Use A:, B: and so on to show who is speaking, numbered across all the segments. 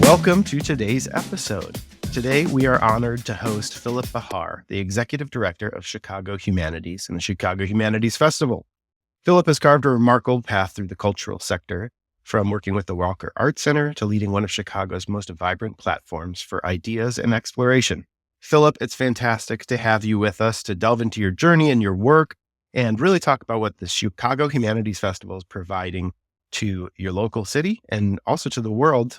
A: Welcome to today's episode. Today, we are honored to host Phillip Bahar, the Executive Director of Chicago Humanities and the Chicago Humanities Festival. Phillip has carved a remarkable path through the cultural sector, from working with the Walker Art Center to leading one of Chicago's most vibrant platforms for ideas and exploration. Phillip, it's fantastic to have you with us to delve into your journey and your work and really talk about what the Chicago Humanities Festival is providing to your local city and also to the world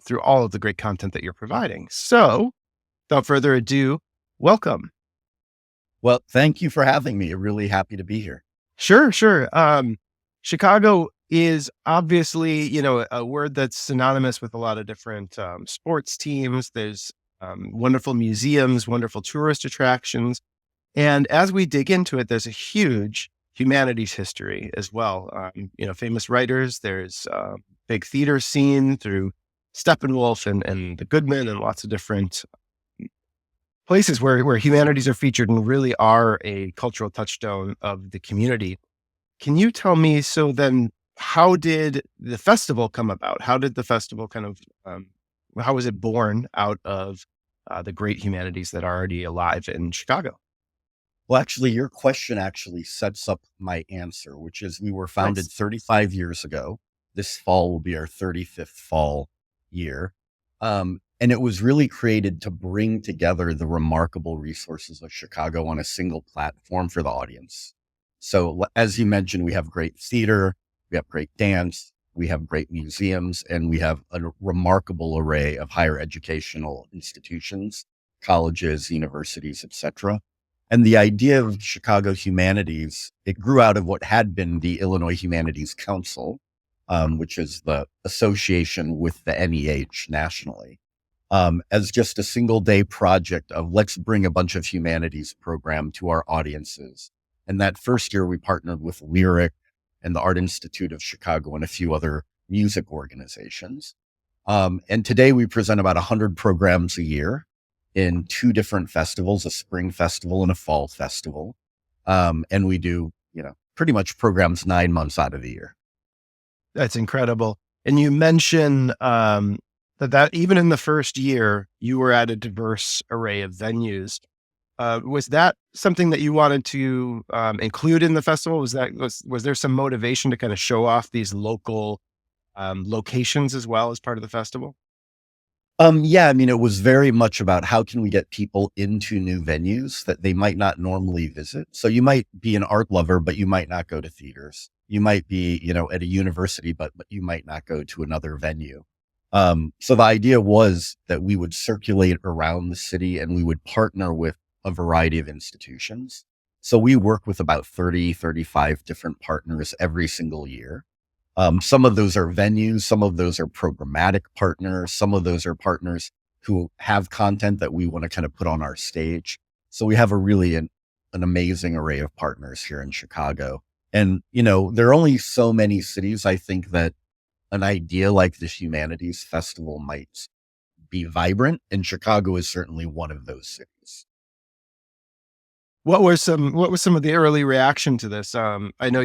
A: through all of the great content that you're providing. So, without further ado, welcome.
B: Well, thank you for having me. Really happy to be here.
A: Sure. Chicago is obviously, a word that's synonymous with a lot of different sports teams. There's wonderful museums, wonderful tourist attractions. And as we dig into it, there's a huge humanities history as well. Famous writers, there's a big theater scene through Steppenwolf and the Goodman and lots of different places where humanities are featured and really are a cultural touchstone of the community. Can you tell me, so then how did the festival come about? How did the festival how was it born out of the great humanities that are already alive in Chicago?
B: Well, actually, your question actually sets up my answer, which is we were founded
A: Nice.
B: 35 years ago. This fall will be our 35th fall year. And it was really created to bring together the remarkable resources of Chicago on a single platform for the audience. So as you mentioned, we have great theater, we have great dance, we have great museums, and we have a remarkable array of higher educational institutions, colleges, universities, etc. And the idea of Chicago Humanities, it grew out of what had been the Illinois Humanities Council, which is the association with the NEH nationally, as just a single day project of let's bring a bunch of humanities program to our audiences. And that first year we partnered with Lyric and the Art Institute of Chicago and a few other music organizations. And today we present about 100 programs a year in two different festivals, a spring festival and a fall festival. And we do, pretty much programs 9 months out of the year.
A: That's incredible. And you mentioned that even in the first year, you were at a diverse array of venues. Was that something that you wanted to include in the festival? Was there some motivation to kind of show off these local locations as well as part of the festival?
B: It was very much about how can we get people into new venues that they might not normally visit. So you might be an art lover, but you might not go to theaters. You might be, at a university, but you might not go to another venue. So the idea was that we would circulate around the city and we would partner with a variety of institutions. So we work with about 30, 35 different partners every single year. Some of those are venues, some of those are programmatic partners, some of those are partners who have content that we want to kind of put on our stage. So we have an amazing array of partners here in Chicago. And, there are only so many cities, I think, that an idea like this Humanities Festival might be vibrant, and Chicago is certainly one of those cities.
A: What was some of the early reaction to this? I know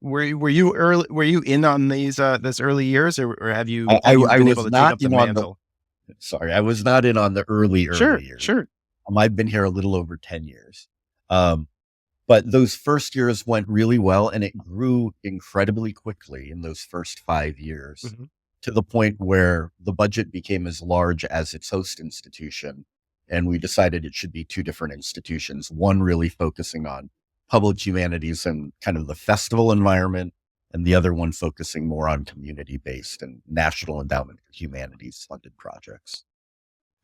A: were you in on these this early years, or have you been able to take up the mantle?
B: I was not in on the early years.
A: Sure.
B: I've been here a little over 10 years. But those first years went really well, and it grew incredibly quickly in those first 5 years,
A: Mm-hmm.
B: to the point where the budget became as large as its host institution. And we decided it should be two different institutions, one really focusing on public humanities and kind of the festival environment, and the other one focusing more on community-based and National Endowment for Humanities funded projects.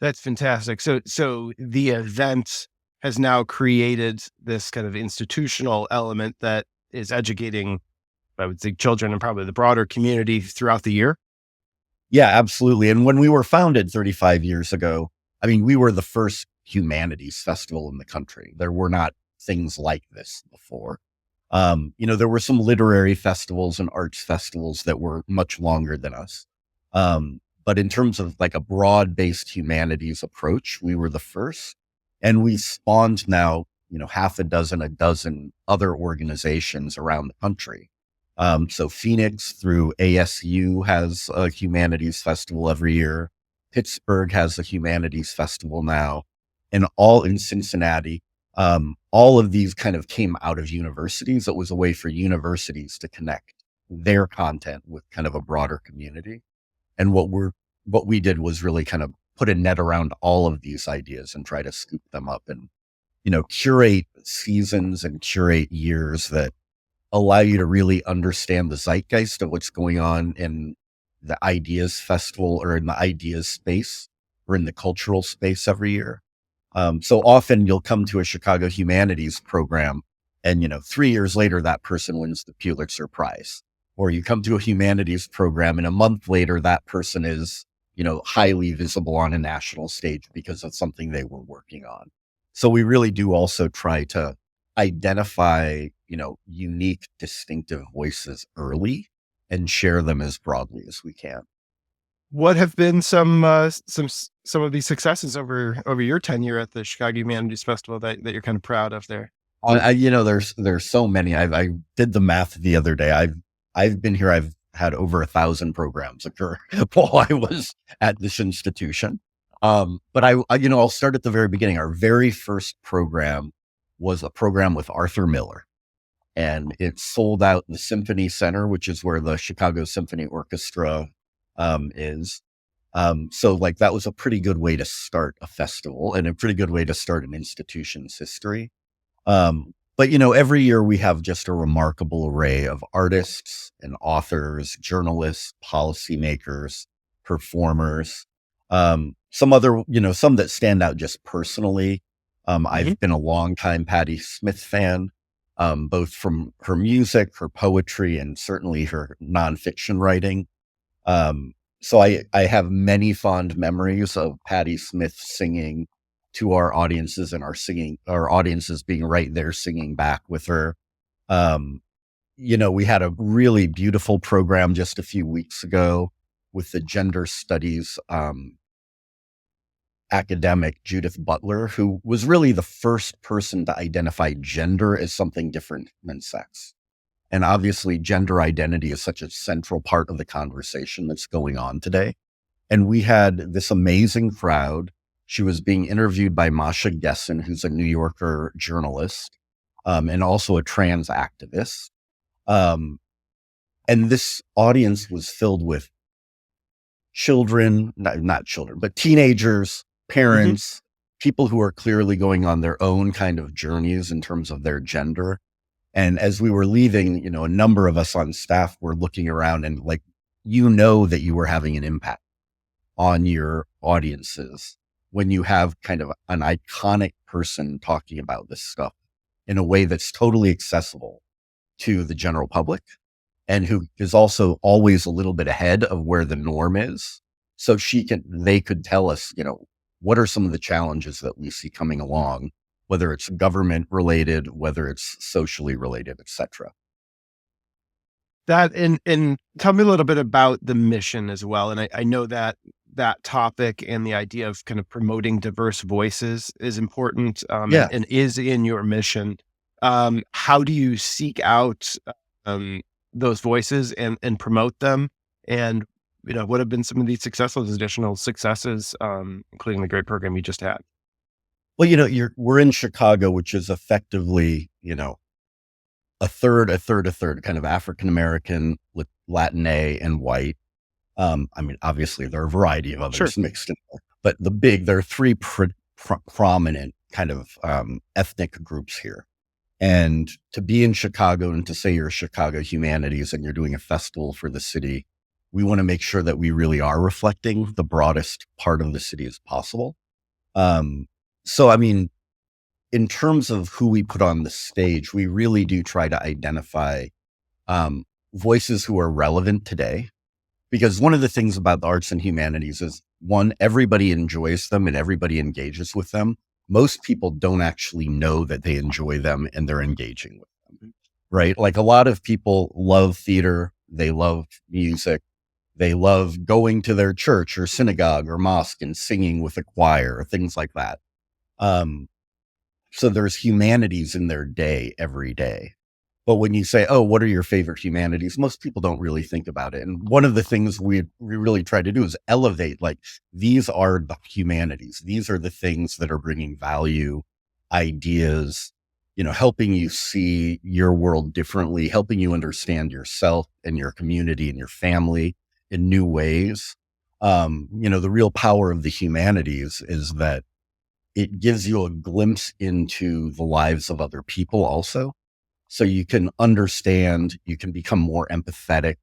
A: That's fantastic. So the event has now created this kind of institutional element that is educating, I would say, children and probably the broader community throughout the year.
B: Yeah, absolutely. And when we were founded 35 years ago, we were the first humanities festival in the country. There were not things like this before. There were some literary festivals and arts festivals that were much longer than us. But in terms of like a broad-based humanities approach, we were the first. And we spawned now, half a dozen other organizations around the country. So Phoenix through ASU has a humanities festival every year. Pittsburgh has a humanities festival now, and all in Cincinnati. All of these kind of came out of universities. It was a way for universities to connect their content with kind of a broader community. And what we did was really kind of put a net around all of these ideas and try to scoop them up and, curate seasons and curate years that allow you to really understand the zeitgeist of what's going on in the ideas festival or in the ideas space or in the cultural space every year. So often you'll come to a Chicago Humanities program and, 3 years later, that person wins the Pulitzer Prize. Or you come to a humanities program and a month later, that person is, highly visible on a national stage because of something they were working on. So we really do also try to identify, unique, distinctive voices early and share them as broadly as we can.
A: What have been some of these successes over your tenure at the Chicago Humanities Festival that you're kind of proud of there?
B: There's so many. I did the math the other day. I've been here. I've had over 1,000 programs occur while I was at this institution. But I'll start at the very beginning. Our very first program was a program with Arthur Miller, and it sold out the Symphony Center, which is where the Chicago Symphony Orchestra is. So like that was a pretty good way to start a festival and a pretty good way to start an institution's history. But every year we have just a remarkable array of artists and authors, journalists, policymakers, performers. Some other, some that stand out just personally.
A: Mhm.
B: I've been a longtime Patti Smith fan, both from her music, her poetry, and certainly her nonfiction writing. So I have many fond memories of Patti Smith singing to our audiences and our audiences being right there singing back with her. Um, we had a really beautiful program just a few weeks ago with the gender studies academic Judith Butler, who was really the first person to identify gender as something different than sex. And obviously, gender identity is such a central part of the conversation that's going on today. And we had this amazing crowd. She was being interviewed by Masha Gessen, who's a New Yorker journalist, and also a trans activist. Um, and this audience was filled with children, not children, but teenagers,
A: Mhm.
B: parents, people who are clearly going on their own kind of journeys in terms of their gender. And as we were leaving, a number of us on staff were looking around and like, that you were having an impact on your audiences when you have kind of an iconic person talking about this stuff in a way that's totally accessible to the general public and who is also always a little bit ahead of where the norm is. So they could tell us, what are some of the challenges that we see coming along, whether it's government related, whether it's socially related, et cetera.
A: That and tell me a little bit about the mission as well. And I know that that topic and the idea of kind of promoting diverse voices is important,
B: Yeah.
A: and is in your mission. How do you seek out um, those voices and promote them? And what have been some of these additional successes, including the great program you just had?
B: Well, we're in Chicago, which is effectively, a third kind of African American, Latin and white. I mean, obviously there are a variety of
A: Sure.
B: others mixed in there, but there are three prominent kind of ethnic groups here. And to be in Chicago and to say you're Chicago Humanities and you're doing a festival for the city, we want to make sure that we really are reflecting the broadest part of the city as possible. Um, so, I mean, in terms of who we put on the stage, we really do try to identify um, voices who are relevant today. Because one of the things about the arts and humanities is one, everybody enjoys them and everybody engages with them. Most people don't actually know that they enjoy them and they're engaging with them, right? Like a lot of people love theater, they love music, they love going to their church or synagogue or mosque and singing with a choir or things like that. Um, so there's humanities in their day every day. But when you say, oh, what are your favorite humanities? Most people don't really think about it. And one of the things we really try to do is elevate, like, these are the humanities. These are the things that are bringing value, ideas, helping you see your world differently, helping you understand yourself and your community and your family in new ways. The real power of the humanities is that it gives you a glimpse into the lives of other people also, so you can understand, you can become more empathetic,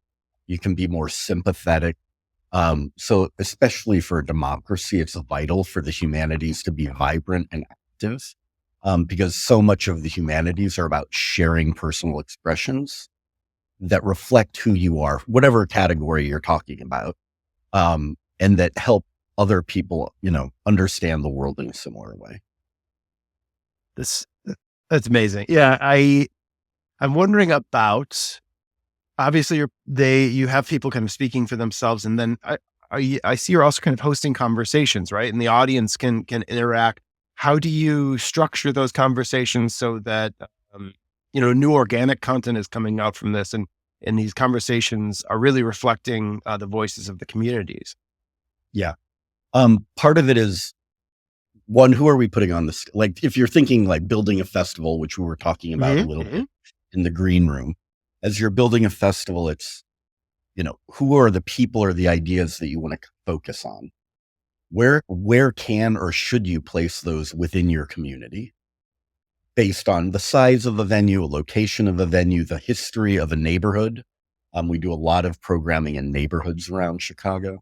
B: you can be more sympathetic. So especially for a democracy, it's vital for the humanities to be vibrant and active, because so much of the humanities are about sharing personal expressions that reflect who you are, whatever category you're talking about, and that help other people, understand the world in a similar way.
A: This that's amazing. Yeah, I'm wondering about obviously you have people kind of speaking for themselves, and then I see you're also kind of hosting conversations, right? And the audience can interact. How do you structure those conversations so that um, new organic content is coming out from this, and these conversations are really reflecting the voices of the communities?
B: Yeah. Part of it is, one, who are we putting on this? Like, if you're thinking like building a festival, which we were talking about a little bit in the green room, as you're building a festival, it's, who are the people or the ideas that you want to focus on? Where can or should you place those within your community based on the size of the venue, a location of a venue, the history of a neighborhood? We do a lot of programming in neighborhoods around Chicago.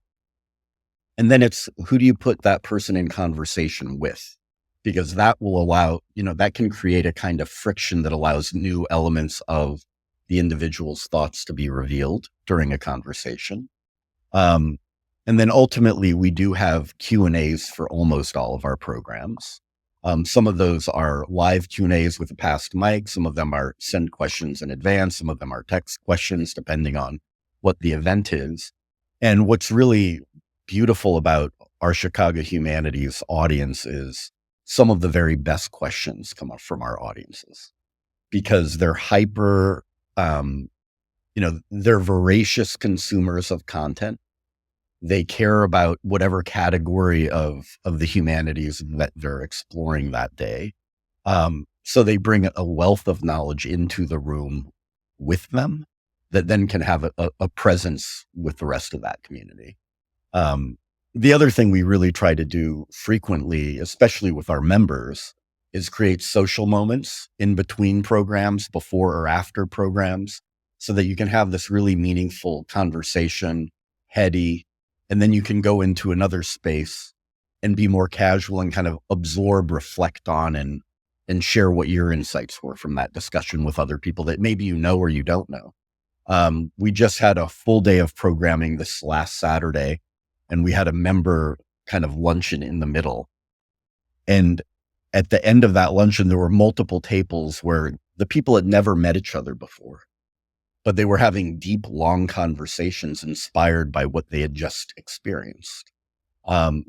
B: And then it's, who do you put that person in conversation with? Because that will allow, that can create a kind of friction that allows new elements of the individual's thoughts to be revealed during a conversation. Um, and then ultimately, we do have Q&As for almost all of our programs. Some of those are live Q&As with a past mic. Some of them are send questions in advance. Some of them are text questions, depending on what the event is. And what's really beautiful about our Chicago Humanities audience is some of the very best questions come up from our audiences, because they're hyper, they're voracious consumers of content. They care about whatever category of the humanities that they're exploring that day. So they bring a wealth of knowledge into the room with them that then can have a presence with the rest of that community. Um, the other thing we really try to do frequently, especially with our members, is create social moments in between programs, before or after programs, so that you can have this really meaningful conversation, heady, and then you can go into another space and be more casual and kind of absorb, reflect on, and share what your insights were from that discussion with other people that maybe you know or you don't know. We just had a full day of programming this last Saturday, and we had a member kind of luncheon in the middle. And at the end of that luncheon, there were multiple tables where the people had never met each other before, but they were having deep, long conversations inspired by what they had just experienced.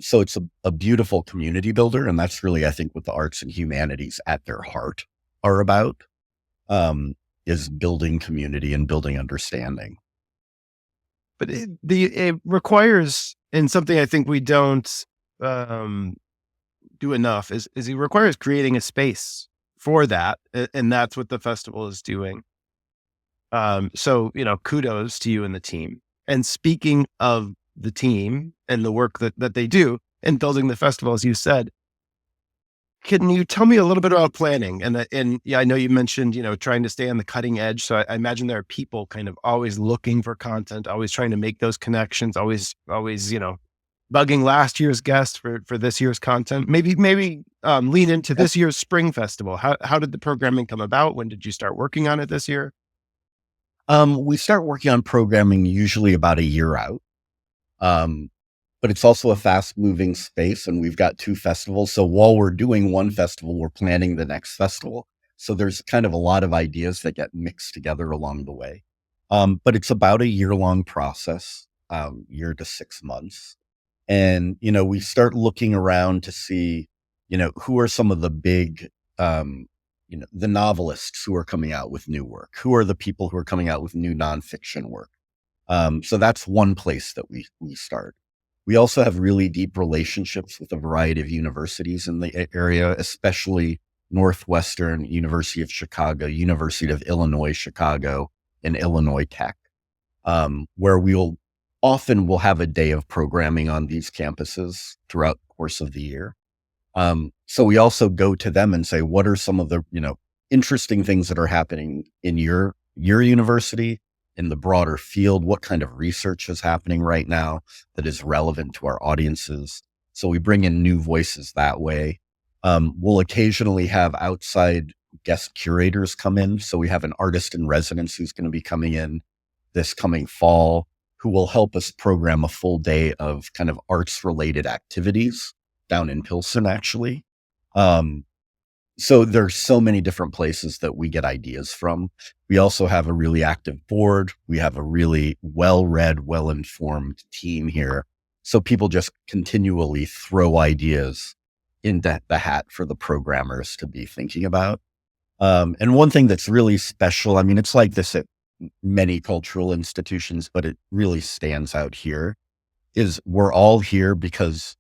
B: So it's a beautiful community builder. And that's really, I think, what the arts and humanities at their heart are about, is building community and building understanding.
A: But it requires, and something I think we don't um, do enough is it requires creating a space for that, and that's what the festival is doing. So kudos to you and the team. And speaking of the team and the work that they do in building the festival, as you said, can you tell me a little bit about planning? And yeah, I know you mentioned, trying to stay on the cutting edge. So I imagine there are people kind of always looking for content, always trying to make those connections, always, bugging last year's guest for this year's content. Maybe lean into this year's spring festival. How did the programming come about? When did you start working on it this year?
B: We start working on programming usually about a year out. Um, but it's also a fast moving space, and we've got two festivals. So while we're doing one festival, we're planning the next festival. So there's kind of a lot of ideas that get mixed together along the way. But it's about a year long process, year to 6 months. And, we start looking around to see, who are some of the big, the novelists who are coming out with new work, who are the people who are coming out with new nonfiction work. So that's one place that we start. We also have really deep relationships with a variety of universities in the area, especially Northwestern, University of Chicago, University of Illinois, Chicago, and Illinois Tech, where we'll have a day of programming on these campuses throughout the course of the year. So we also go to them and say, what are some of the, interesting things that are happening in your university, in the broader field? What kind of research is happening right now that is relevant to our audiences? So we bring in new voices that way. We'll occasionally have outside guest curators come in. So we have an artist in residence who's going to be coming in this coming fall, who will help us program a full day of kind of arts related activities down in Pilsen, actually. So there's so many different places that we get ideas from. We also have a really active board. We have a really well-read, well-informed team here. So people just continually throw ideas into the hat for the programmers to be thinking about. And one thing that's really special, I mean, it's like this at many cultural institutions, but it really stands out here, is we're all here because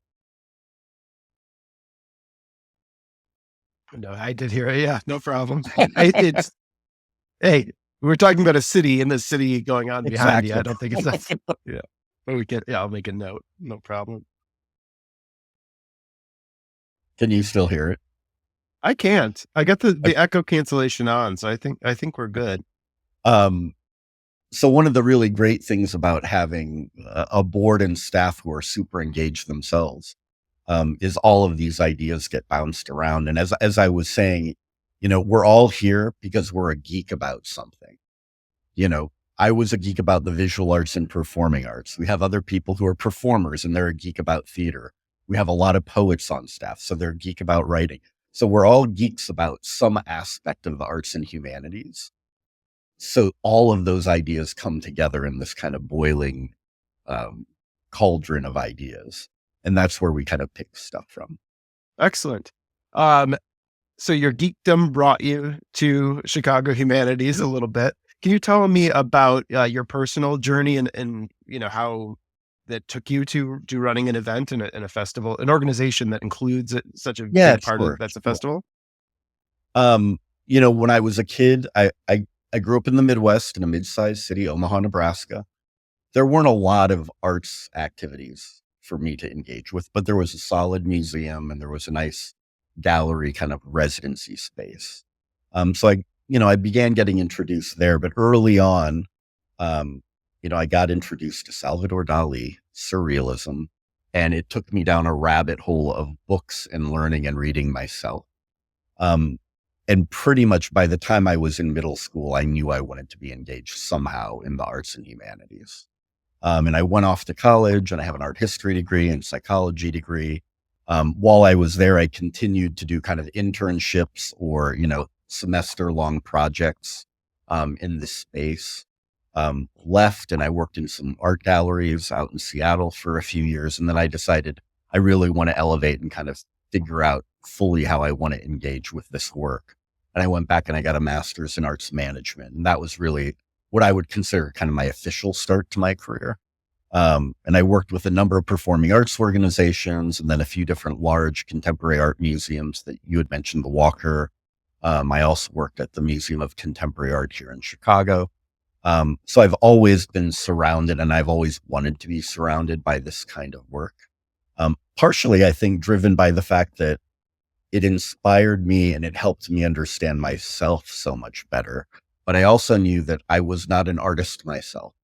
A: No, I did hear it. Yeah, no problem. It's hey, we're talking about a city in the city going on behind you. I
B: exactly.
A: don't think it's that. Yeah, but we can. Yeah, I'll make a note. No problem.
B: Can you still hear it?
A: I can't. I got the
B: Okay.
A: echo cancellation on, so I think we're good.
B: Um, so one of the really great things about having a board and staff who are super engaged themselves, is all of these ideas get bounced around. And as I was saying, we're all here because we're a geek about something. I was a geek about the visual arts and performing arts. We have other people who are performers and they're a geek about theater. We have a lot of poets on staff, so they're a geek about writing. So we're all geeks about some aspect of the arts and humanities. So all of those ideas come together in this kind of boiling um, cauldron of ideas. And that's where we kind of pick stuff from.
A: Excellent. Um, so your geekdom brought you to Chicago Humanities a little bit. Can you tell me about your personal journey and how that took you to running an event and a festival, an organization that includes such a
B: Yeah,
A: big part of
B: sure,
A: that's a
B: sure.
A: festival?
B: Um, when I was a kid, I grew up in the Midwest in a mid-sized city, Omaha, Nebraska. There weren't a lot of arts activities for me to engage with, but there was a solid museum and there was a nice gallery kind of residency space. So I began getting introduced there, but early on, um, I got introduced to Salvador Dali, surrealism, and it took me down a rabbit hole of books and learning and reading myself. Um, and pretty much by the time I was in middle school, I knew I wanted to be engaged somehow in the arts and humanities. And I went off to college and I have an art history degree and psychology degree. While I was there, I continued to do kind of internships or, semester long projects in this space. Left and I worked in some art galleries out in Seattle for a few years. And then I decided I really want to elevate and kind of figure out fully how I want to engage with this work. And I went back and I got a master's in arts management. And that was really what I would consider kind of my official start to my career. And I worked with a number of performing arts organizations and then a few different large contemporary art museums that you had mentioned, the Walker. I also worked at the Museum of Contemporary Art here in Chicago. So I've always been surrounded and I've always wanted to be surrounded by this kind of work. Partially, I think, driven by the fact that it inspired me and it helped me understand myself so much better. But I also knew that I was not an artist myself.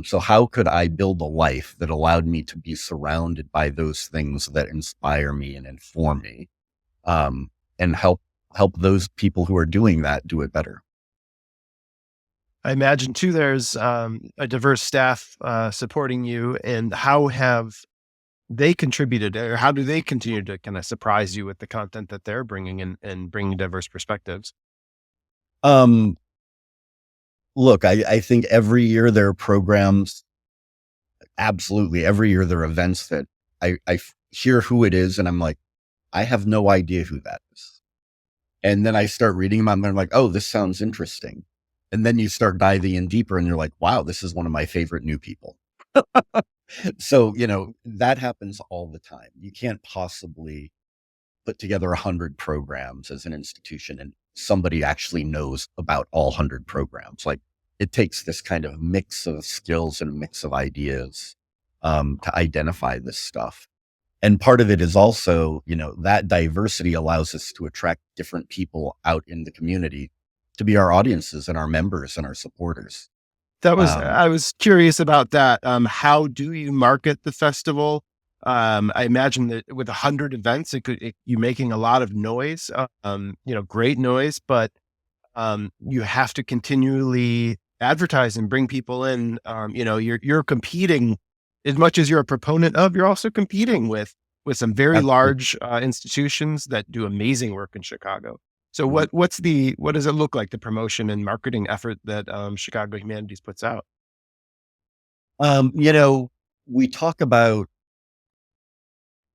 B: So how could I build a life that allowed me to be surrounded by those things that inspire me and inform me, and help those people who are doing that do it better?
A: I imagine too. There's a diverse staff supporting you, and how have they contributed, or how do they continue to kind of surprise you with the content that they're bringing in and bringing diverse perspectives?
B: Um, Look, I think every year there are programs. Absolutely, every year there are events that I hear who it is, and I'm like, I have no idea who that is. And then I start reading them and they're like, oh, this sounds interesting. And then you start diving in deeper and you're like, wow, this is one of my favorite new people. So, that happens all the time. You can't possibly put together 100 programs as an institution and somebody actually knows about all 100 programs. Like, it takes this kind of mix of skills and a mix of ideas to identify this stuff. And part of it is also, that diversity allows us to attract different people out in the community to be our audiences and our members and our supporters. Um,
A: I was curious about that. How do you market the festival? I imagine that with 100 events, you making a lot of noise, great noise, but you have to continually advertise and bring people in. You're competing as much as you're a proponent of. You're also competing with some very
B: absolutely.
A: large institutions that do amazing work in Chicago. So
B: Mhm.
A: what does it look like, the promotion and marketing effort that Chicago Humanities puts out?
B: Um, you know, we talk about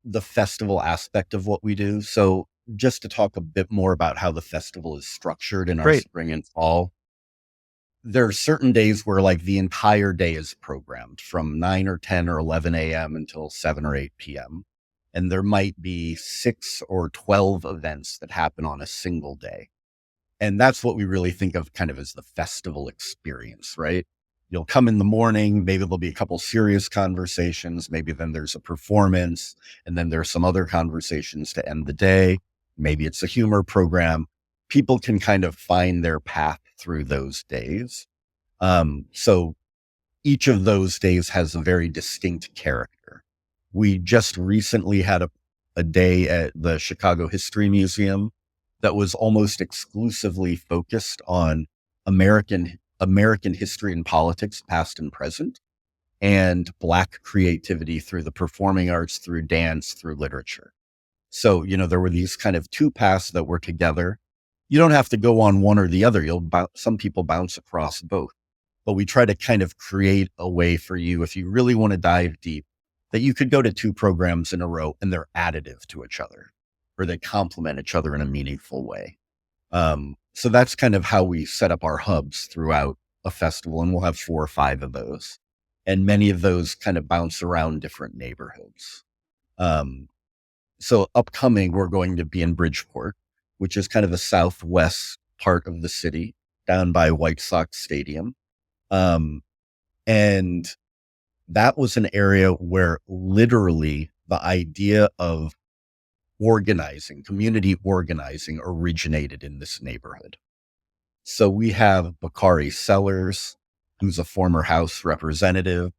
B: the festival aspect of what we do. So just to talk a bit more about how the festival is structured in our
A: Great.
B: spring and fall, there are certain days where like the entire day is programmed from 9 or 10 or 11 a.m. until 7 or 8 p.m. And there might be 6 or 12 events that happen on a single day. And that's what we really think of kind of as the festival experience, right? You'll come in the morning, maybe there'll be a couple serious conversations, maybe then there's a performance, and then there's some other conversations to end the day. Maybe it's a humor program. People can kind of find their path through those days. So each of those days has a very distinct character. We just recently had a day at the Chicago History Museum that was almost exclusively focused on American history and politics, past and present, and Black creativity through the performing arts, through dance, through literature. So, there were these kind of two paths that were together. You don't have to go on one or the other. Some people bounce across both, but we try to kind of create a way for you, if you really want to dive deep, that you could go to two programs in a row and they're additive to each other or they complement each other in a meaningful way. So that's kind of how we set up our hubs throughout a festival. And we'll have 4 or 5 of those. And many of those kind of bounce around different neighborhoods. Um, so upcoming, we're going to be in Bridgeport, which is kind of the southwest part of the city down by White Sox Stadium. Um, and that was an area where literally the idea of community organizing originated in this neighborhood. So we have Bakari Sellers, who's a former House representative,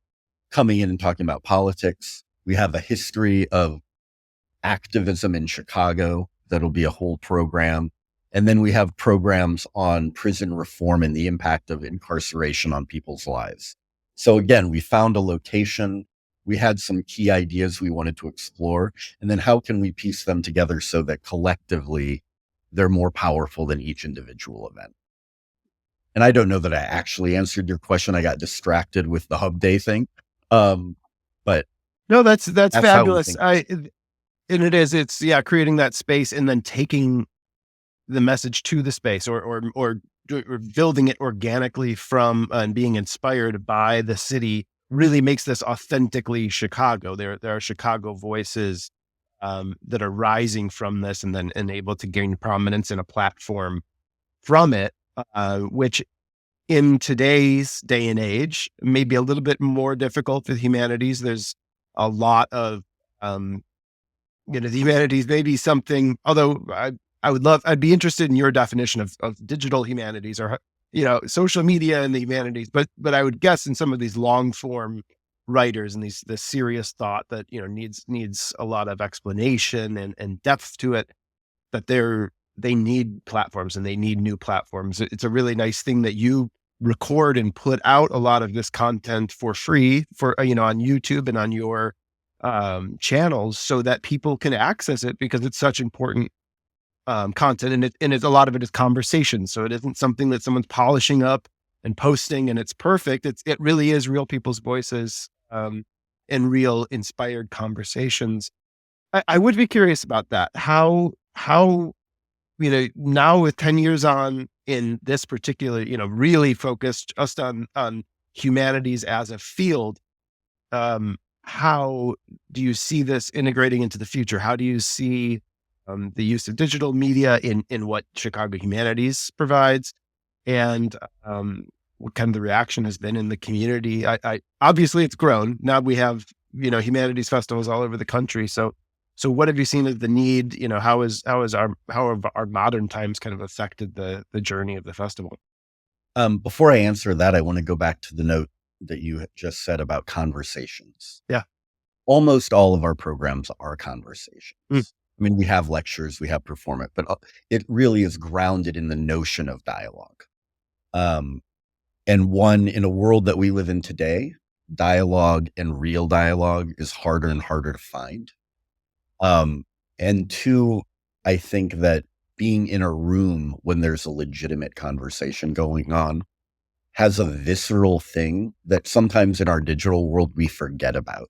B: coming in and talking about politics. We have a history of activism in Chicago. That'll be a whole program. And then we have programs on prison reform and the impact of incarceration on people's lives. So again, we found a location. We had some key ideas we wanted to explore. And then how can we piece them together so that collectively they're more powerful than each individual event? And I don't know that I actually answered your question. I got distracted with the hub day thing. Um, but
A: No, that's
B: that's how we
A: fabulous.
B: think.
A: And it's, yeah, creating that space and then taking the message to the space, or building it organically from and being inspired by the city really makes this authentically Chicago. There are Chicago voices that are rising from this and able to gain prominence in a platform from it, which in today's day and age may be a little bit more difficult for the humanities. There's a lot of um, the humanities may be something, although I'd be interested in your definition of digital humanities, or, social media and the humanities. But I would guess in some of these long form writers and this serious thought that, needs a lot of explanation and depth to it, that they need platforms and they need new platforms. It's a really nice thing that you record and put out a lot of this content for free for, on YouTube and on your channels, so that people can access it, because it's such important content, and a lot of it is conversation. So it isn't something that someone's polishing up and posting and it's perfect. It really is real people's voices, and real inspired conversations. I would be curious about that. How now with 10 years on in this particular, really focused just on humanities as a field, how do you see this integrating into the future? How do you see the use of digital media in what Chicago Humanities provides, and what kind of the reaction has been in the community? I obviously it's grown. Now we have humanities festivals all over the country. So what have you seen as the need? How have our modern times kind of affected the journey of the festival?
B: Before I answer that, I want to go back to the note that you had just said about conversations.
A: Yeah.
B: Almost all of our programs are
A: Mm,
B: conversations. I mean, we have lectures, we have performance, but it really is grounded in the notion of dialogue. Um, and one, in a world that we live in today, dialogue and real dialogue is harder and harder to find. Um, and two, I think that being in a room when there's a legitimate conversation going on has a visceral thing that sometimes in our digital world we forget about.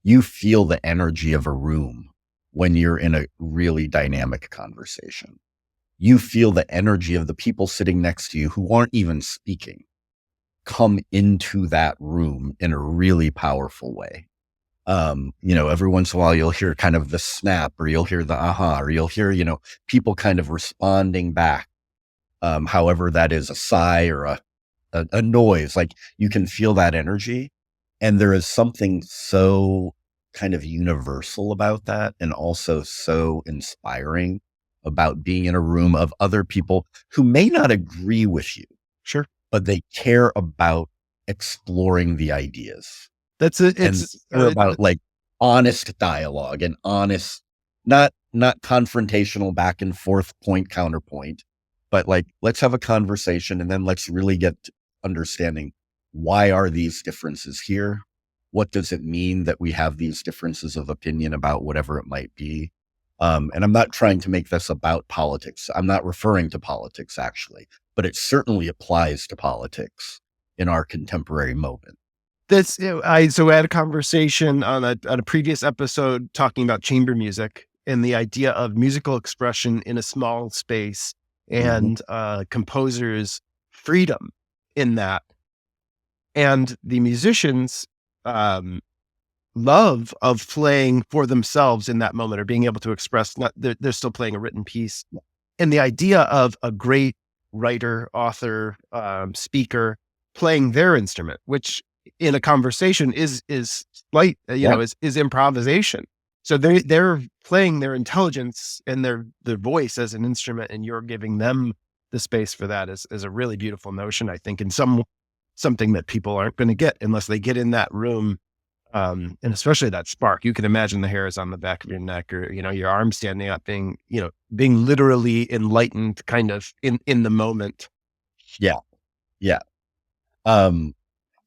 B: You feel the energy of a room when you're in a really dynamic conversation. You feel the energy of the people sitting next to you who aren't even speaking come into that room in a really powerful way. Every once in a while you'll hear kind of the snap, or you'll hear the aha, or you'll hear, people kind of responding back. However, that is a sigh or a noise, like you can feel that energy. And there is something so kind of universal about that, and also so inspiring about being in a room of other people who may not agree with you,
A: sure.
B: but they care about exploring the ideas,
A: That's it.
B: and care about like honest dialogue and honest, not confrontational back and forth, point counterpoint, but like, let's have a conversation and then let's really get to understanding, why are these differences here? What does it mean that we have these differences of opinion about whatever it might be? And I'm not trying to make this about politics. I'm not referring to politics actually, but it certainly applies to politics in our contemporary moment.
A: I had a conversation on a previous episode talking about chamber music and the idea of musical expression in a small space,
B: Mhm.
A: and composers' freedom in that, and the musicians' um, love of playing for themselves in that moment, or being able to express. Not they're still playing a written piece, and the idea of a great writer, author, speaker playing their instrument, which in a conversation is light,
B: Yeah.
A: is improvisation. So they're playing their intelligence and their voice as an instrument, and you're giving them the space for that is a really beautiful notion, I think, and something that people aren't going to get unless they get in that room, and especially that spark. You can imagine the hairs on the back of your neck, or, your arms standing up, being literally enlightened kind of in the moment.
B: Yeah. Yeah. Um,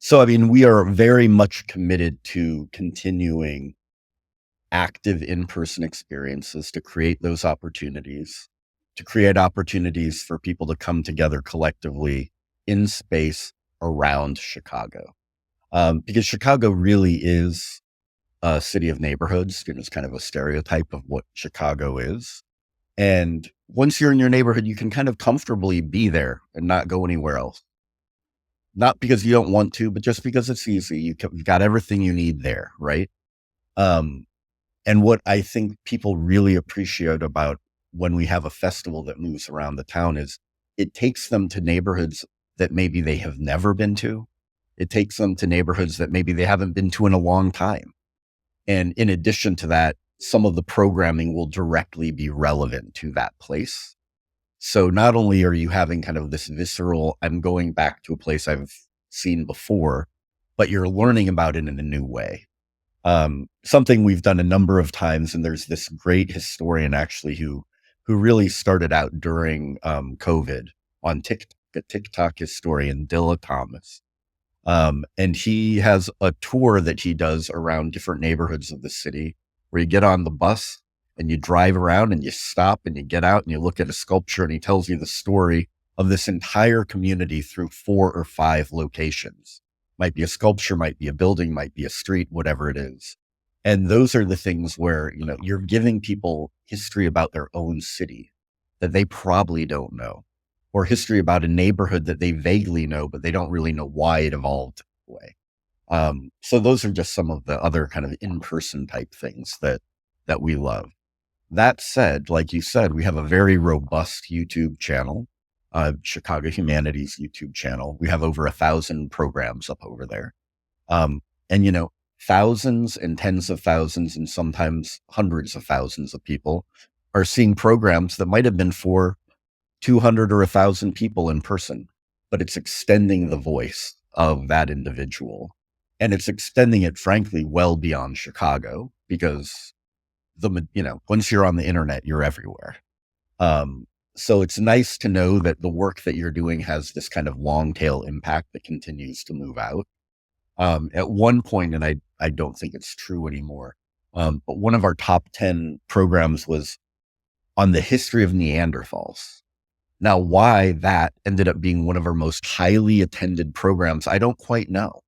B: so, I mean, we are very much committed to continuing active in-person experiences to create those opportunities, to create opportunities for people to come together collectively in space around Chicago. Because Chicago really is a city of neighborhoods. It's kind of a stereotype of what Chicago is. And once you're in your neighborhood, you can kind of comfortably be there and not go anywhere else. Not because you don't want to, but just because it's easy. You've got everything you need there, right? Um, and what I think people really appreciate about when we have a festival that moves around the town is it takes them to neighborhoods that maybe they have never been to. It takes them to neighborhoods that maybe they haven't been to in a long time. And in addition to that, some of the programming will directly be relevant to that place. So not only are you having kind of this visceral, I'm going back to a place I've seen before, but you're learning about it in a new way. Something we've done a number of times, and there's this great historian actually who really started out during COVID on TikTok, a TikTok historian, Dilla Thomas. And he has a tour that he does around different neighborhoods of the city, where you get on the bus and you drive around and you stop and you get out and you look at a sculpture, and he tells you the story of this entire community through 4 or 5 locations. Might be a sculpture, might be a building, might be a street, whatever it is. And those are the things where, you're giving people history about their own city. that they probably don't know, or history about a neighborhood that they vaguely know, but they don't really know why it evolved that way. So those are just some of the other kind of in-person type things that we love. That said, like you said, we have a very robust YouTube channel, Chicago Humanities YouTube channel. We have over 1,000 programs up over there. And thousands and tens of thousands and sometimes hundreds of thousands of people are seeing programs that might have been for 200 or 1,000 people in person, but it's extending the voice of that individual. And it's extending it, frankly, well beyond Chicago, because once you're on the internet, you're everywhere. So it's nice to know that the work that you're doing has this kind of long tail impact that continues to move out. At one point, and I don't think it's true anymore, but one of our top 10 programs was on the history of Neanderthals. Now, why that ended up being one of our most highly attended programs, I don't quite know,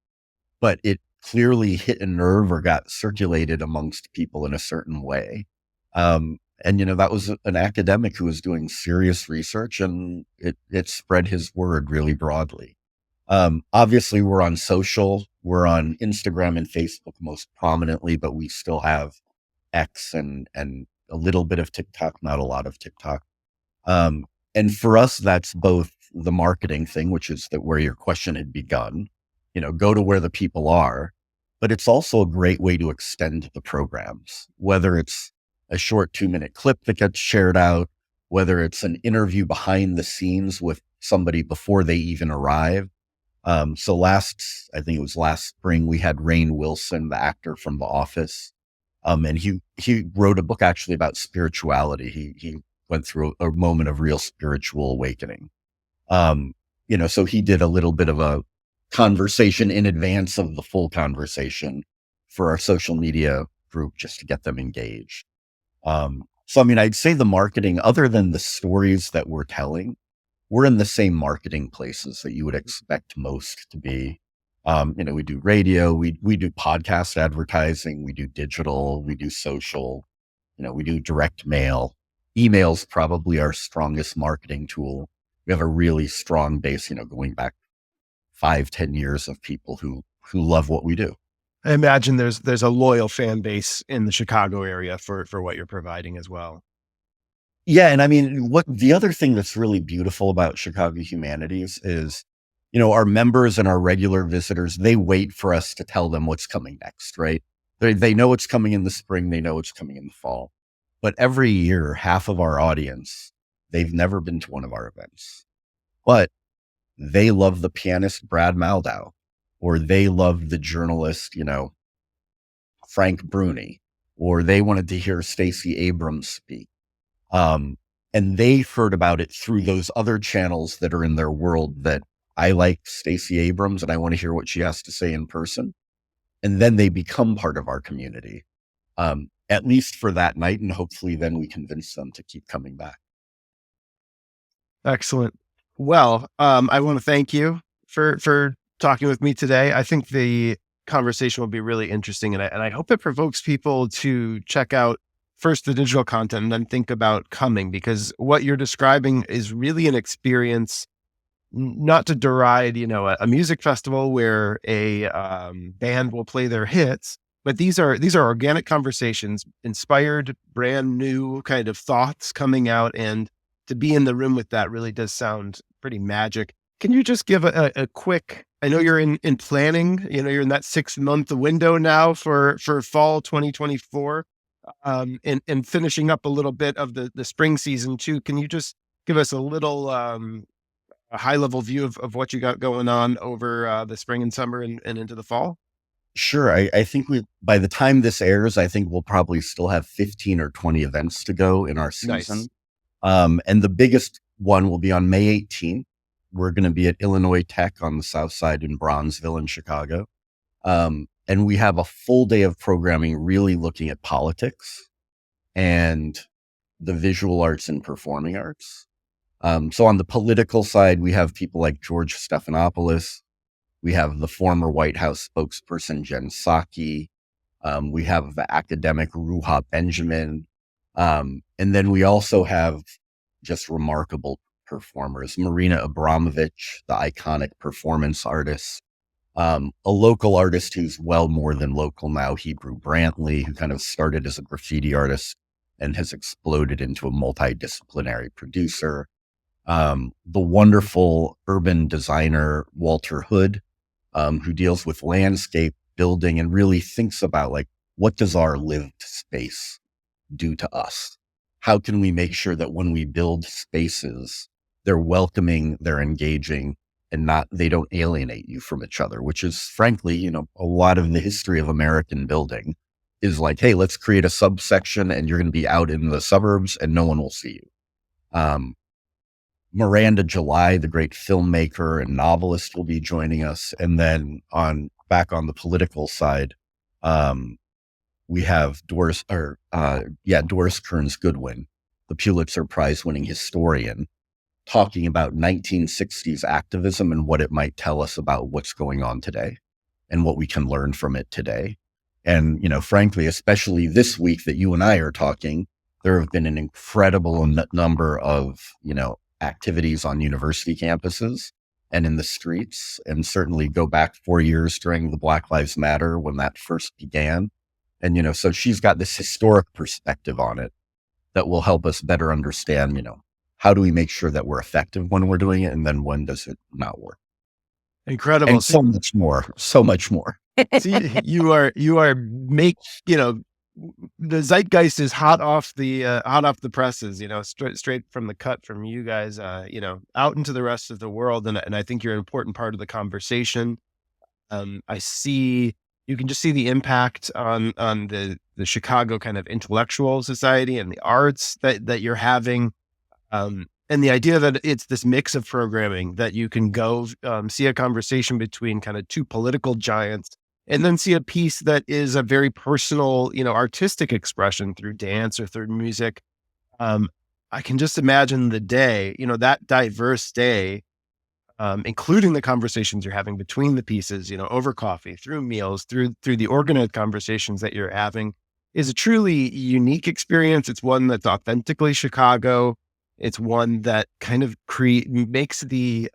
B: but it clearly hit a nerve or got circulated amongst people in a certain way. And that was an academic who was doing serious research, and it spread his word really broadly. Obviously we're on social, we're on Instagram and Facebook most prominently, but we still have X and a little bit of TikTok, not a lot of TikTok. And for us, that's both the marketing thing, which is that where your question had begun, go to where the people are, but it's also a great way to extend the programs, whether it's a short 2-minute clip that gets shared out, whether it's an interview behind the scenes with somebody before they even arrive. So I think it was last spring, we had Rainn Wilson, the actor from The Office. And he wrote a book actually about spirituality. He went through a moment of real spiritual awakening. So he did a little bit of a conversation in advance of the full conversation for our social media group, just to get them engaged. So, I'd say the marketing, other than the stories that we're telling, we're in the same marketing places that you would expect most to be. We do radio, we do podcast advertising, we do digital, we do social, we do direct mail. Email's probably our strongest marketing tool. We have a really strong base, going back 5-10 years of people who love what we do.
A: I imagine there's a loyal fan base in the Chicago area for what you're providing as well.
B: Yeah. And what the other thing that's really beautiful about Chicago Humanities is, our members and our regular visitors, they wait for us to tell them what's coming next, right? They know it's coming in the spring. They know it's coming in the fall. But every year, half of our audience, they've never been to one of our events, but they love the pianist Brad Maldau, or they love the journalist, Frank Bruni, or they wanted to hear Stacey Abrams speak. And they heard about it through those other channels that are in their world, that I like Stacey Abrams and I want to hear what she has to say in person. And then they become part of our community, at least for that night. And hopefully then we convince them to keep coming back.
A: Excellent. Well, I want to thank you for talking with me today. I think the conversation will be really interesting, and I hope it provokes people to check out first the digital content and then think about coming, because what you're describing is really an experience, not to deride, a music festival where a band will play their hits, but these are organic conversations, inspired, brand new kind of thoughts coming out, and to be in the room with that really does sound pretty magic. Can you just give a quick, I know you're in planning, you're in that 6-month window now for fall 2024, and finishing up a little bit of the spring season too. Can you just give us a little, a high level view of what you got going on over the spring and summer and into the fall?
B: Sure. I think by the time this airs, I think we'll probably still have 15 or 20 events to go in our
A: Nice.
B: season. And the biggest one will be on May 18th. We're going to be at Illinois Tech on the South Side in Bronzeville in Chicago. And we have a full day of programming really looking at politics and the visual arts and performing arts. So on the political side, we have people like George Stephanopoulos. We have the former White House spokesperson, Jen Psaki. We have the academic Ruha Benjamin. And then we also have just remarkable performers. Marina Abramovich, the iconic performance artist, a local artist who's well more than local now, Hebrew Brantley, who kind of started as a graffiti artist and has exploded into a multidisciplinary producer. The wonderful urban designer, Walter Hood, who deals with landscape building and really thinks about like, what does our lived space do to us? How can we make sure that when we build spaces, they're welcoming, they're engaging, and not, they don't alienate you from each other, which is frankly, a lot of the history of American building is like, hey, let's create a subsection and you're going to be out in the suburbs and no one will see you. Miranda July, the great filmmaker and novelist, will be joining us. And then back on the political side, we have Doris Kearns Goodwin, the Pulitzer Prize winning historian, talking about 1960s activism and what it might tell us about what's going on today and what we can learn from it today. And, frankly, especially this week that you and I are talking, there have been an incredible number of, activities on university campuses and in the streets, and certainly go back 4 years during the Black Lives Matter when that first began. And, so she's got this historic perspective on it that will help us better understand, how do we make sure that we're effective when we're doing it? And then when does it not work?
A: Incredible.
B: And so much more, so much more.
A: See, you are the zeitgeist is hot off the presses, straight from the cut from you guys, out into the rest of the world. And I think you're an important part of the conversation. You can just see the impact on the Chicago kind of intellectual society and the arts that you're having. And the idea that it's this mix of programming that you can go see a conversation between kind of two political giants and then see a piece that is a very personal, artistic expression through dance or through music. I can just imagine the day, that diverse day, including the conversations you're having between the pieces, over coffee, through meals, through the organized conversations that you're having, is a truly unique experience. It's one that's authentically Chicago. It's one that kind of makes the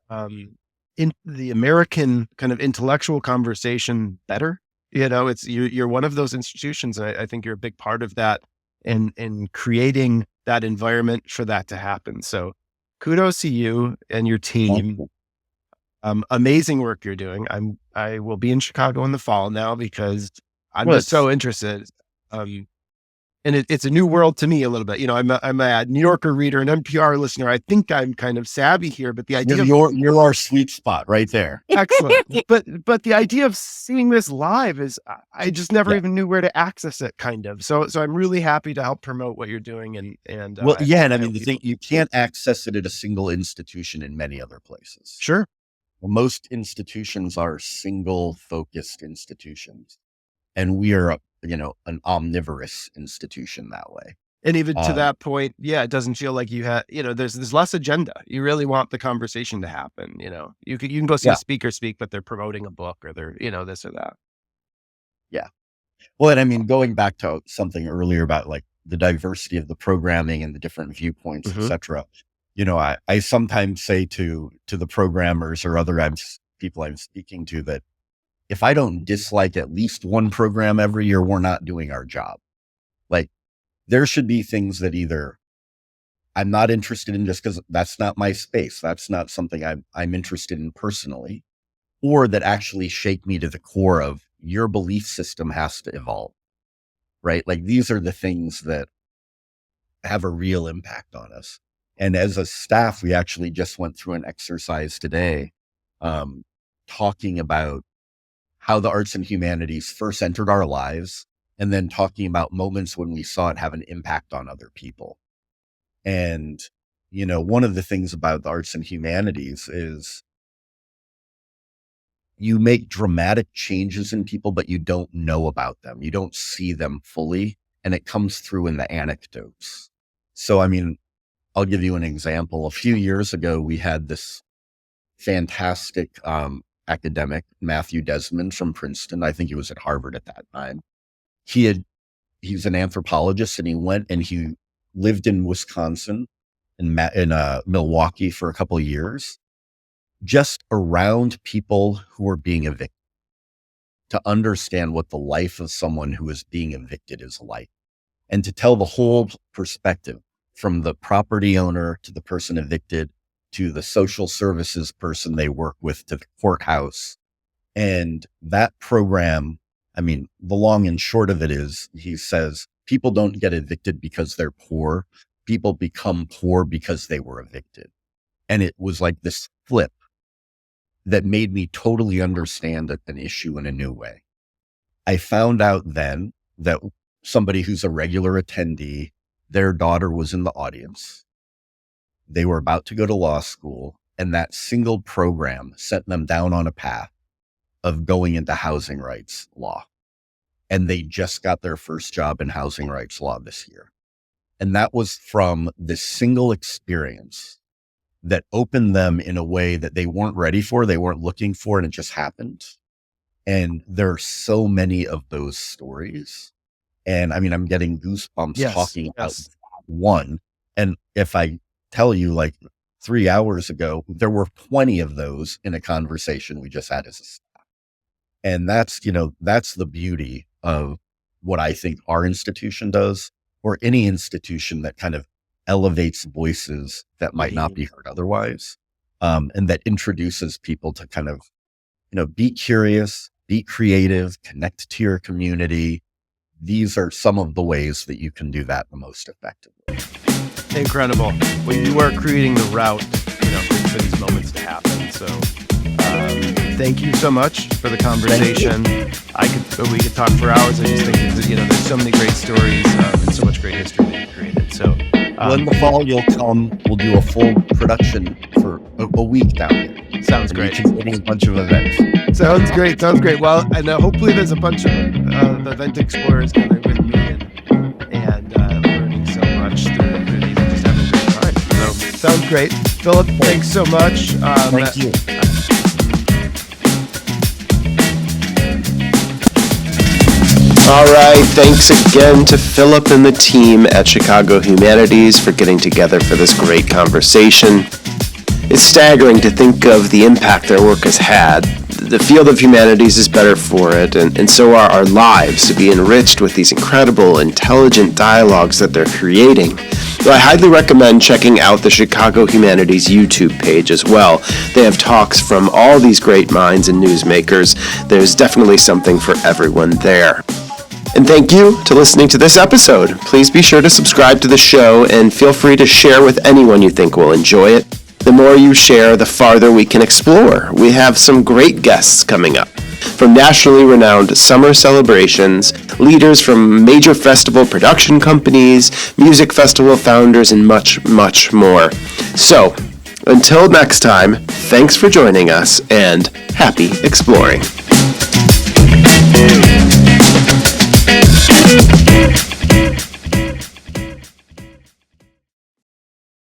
A: American kind of intellectual conversation better. You're one of those institutions, and I think you're a big part of that in creating that environment for that to happen. So kudos to you and your team. Amazing work you're doing. I will be in Chicago in the fall now because I'm just so interested. And it's a new world to me a little bit. I'm a New Yorker reader, an NPR listener. I think I'm kind of savvy here, but the idea
B: you're our sweet spot right there.
A: Excellent. But the idea of seeing this live is I just never even knew where to access it, kind of. So I'm really happy to help promote what you're doing. And
B: I mean, the thing, you can't access it at a single institution in many other places.
A: Sure.
B: Well, most institutions are single focused institutions, and we are an omnivorous institution that way.
A: And even to that point, it doesn't feel like you have, there's less agenda. You really want the conversation to happen. You can go see a speaker speak, but they're promoting a book or they're, this or that.
B: Yeah. Well, and I mean, going back to something earlier about like the diversity of the programming and the different viewpoints, et cetera, I sometimes say to the programmers or other people I'm speaking to that if I don't dislike at least one program every year, we're not doing our job. Like there should be things that either I'm not interested in just because that's not my space. That's not something I'm interested in personally, or that actually shake me to the core of your belief system has to evolve, right? Like these are the things that have a real impact on us. And as a staff, we actually just went through an exercise today, talking about how the arts and humanities first entered our lives, and then talking about moments when we saw it have an impact on other people. And, one of the things about the arts and humanities is you make dramatic changes in people, but you don't know about them. You don't see them fully, and it comes through in the anecdotes. So, I mean, I'll give you an example. A few years ago, we had this fantastic, academic, Matthew Desmond from Princeton. I think he was at Harvard at that time. He's an anthropologist, and he went and he lived in Wisconsin in Milwaukee for a couple of years, just around people who are being evicted, to understand what the life of someone who is being evicted is like, and to tell the whole perspective from the property owner to the person evicted to the social services person they work with to the courthouse. And that program, I mean, the long and short of it is, he says, people don't get evicted because they're poor. People become poor because they were evicted. And it was like this flip that made me totally understand an issue in a new way. I found out then that somebody who's a regular attendee, their daughter was in the audience. They were about to go to law school, and that single program sent them down on a path of going into housing rights law. And they just got their first job in housing rights law this year. And that was from this single experience that opened them in a way that they weren't ready for, they weren't looking for, and it just happened. And there are so many of those stories. And I mean, I'm getting goosebumps talking about one. And if I tell you, like 3 hours ago, there were 20 of those in a conversation we just had as a staff. And that's the beauty of what I think our institution does, or any institution that kind of elevates voices that might not be heard otherwise, and that introduces people to kind of, be curious, be creative, connect to your community. These are some of the ways that you can do that the most effectively.
A: Incredible. Well, you are creating the route, for these moments to happen. So thank you so much for the conversation. We could talk for hours. I just think there's so many great stories and so much great history that you created. So
B: in the fall, you'll come. We'll do a full production for a week down there.
A: Sounds great.
B: A bunch of events.
A: Sounds great. Right. And hopefully there's a bunch of event explorers coming with me and learning so much through these and just having a great time. So sounds great. Phillip, thanks so much.
B: Thank you.
C: All right, thanks again to Phillip and the team at Chicago Humanities for getting together for this great conversation. It's staggering to think of the impact their work has had. The field of humanities is better for it, and so are our lives, to be enriched with these incredible, intelligent dialogues that they're creating. So I highly recommend checking out the Chicago Humanities YouTube page as well. They have talks from all these great minds and newsmakers. There's definitely something for everyone there. And thank you to listening to this episode. Please be sure to subscribe to the show and feel free to share with anyone you think will enjoy it. The more you share, the farther we can explore. We have some great guests coming up. From nationally renowned summer celebrations, leaders from major festival production companies, music festival founders, and much, much more. So, until next time, thanks for joining us and happy exploring.